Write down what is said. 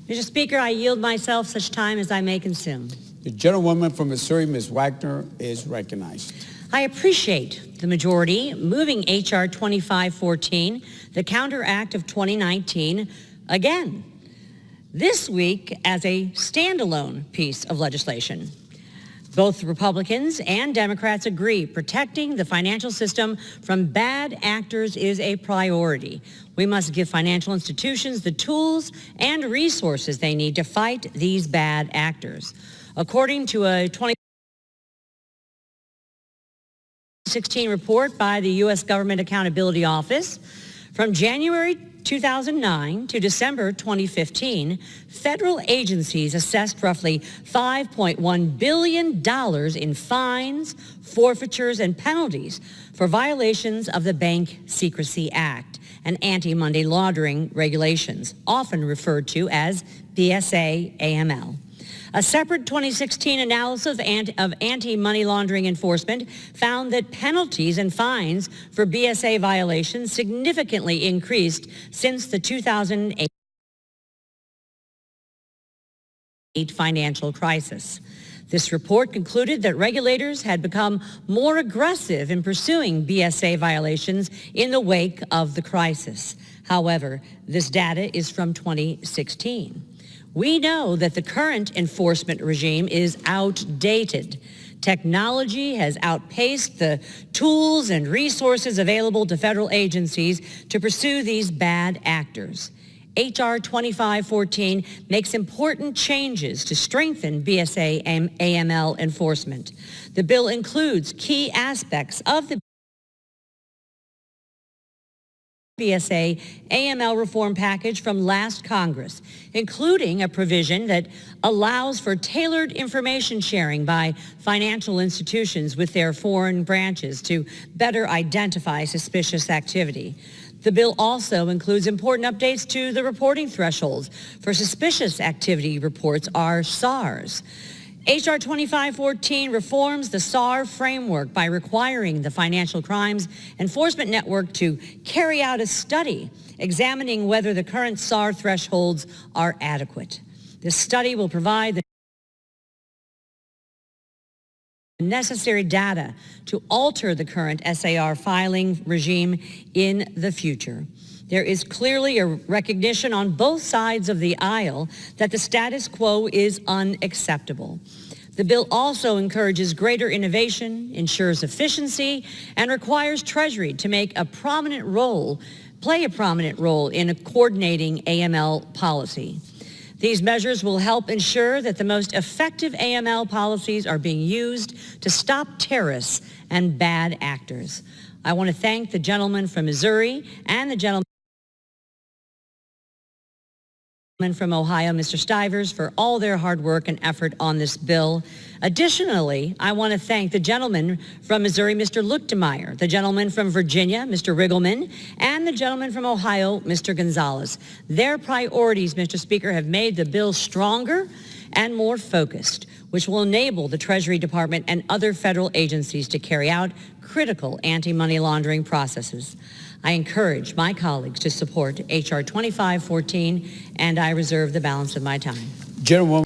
Mr. Speaker, I yield myself such time as I may consume. The gentlewoman from Missouri, Ms. Wagner, is recognized. I appreciate the majority moving H.R. 2514, the Counter Act of 2019, again, this week as a standalone piece of legislation. Both Republicans and Democrats agree protecting the financial system from bad actors is a priority. We must give financial institutions the tools and resources they need to fight these bad actors. According to a 2016 report by the U.S. Government Accountability Office, from January 2009 to December 2015, federal agencies assessed roughly $5.1 billion in fines, forfeitures, and penalties for violations of the Bank Secrecy Act and anti-money laundering regulations, often referred to as BSA-AML. A separate 2016 analysis of anti-money laundering enforcement found that penalties and fines for BSA violations significantly increased since the 2008 financial crisis. This report concluded that regulators had become more aggressive in pursuing BSA violations in the wake of the crisis. However, this data is from 2016. We know that the current enforcement regime is outdated. Technology has outpaced the tools and resources available to federal agencies to pursue these bad actors. H.R. 2514 makes important changes to strengthen BSA-AML enforcement. The bill includes key aspects of the BSA-AML reform package from last Congress, including a provision that allows for tailored information sharing by financial institutions with their foreign branches to better identify suspicious activity. The bill also includes important updates to the reporting thresholds for suspicious activity reports, or SARs. H.R. 2514 reforms the SAR framework by requiring the Financial Crimes Enforcement Network to carry out a study examining whether the current SAR thresholds are adequate. This study will provide the necessary data to alter the current SAR filing regime in the future. There is clearly a recognition on both sides of the aisle that the status quo is unacceptable. The bill also encourages greater innovation, ensures efficiency, and requires Treasury to play a prominent role in coordinating AML policy. These measures will help ensure that the most effective AML policies are being used to stop terrorists and bad actors. I want to thank the gentleman from Missouri and the gentleman from Ohio, Mr. Stivers, for all their hard work and effort on this bill. Additionally, I want to thank the gentleman from Missouri, Mr. Luchtenmeyer, the gentleman from Virginia, Mr. Riggleman, and the gentleman from Ohio, Mr. Gonzalez. Their priorities, Mr. Speaker, have made the bill stronger and more focused, which will enable the Treasury Department and other federal agencies to carry out critical anti-money laundering processes. I encourage my colleagues to support H.R. 2514, and I reserve the balance of my time. Gentlewoman.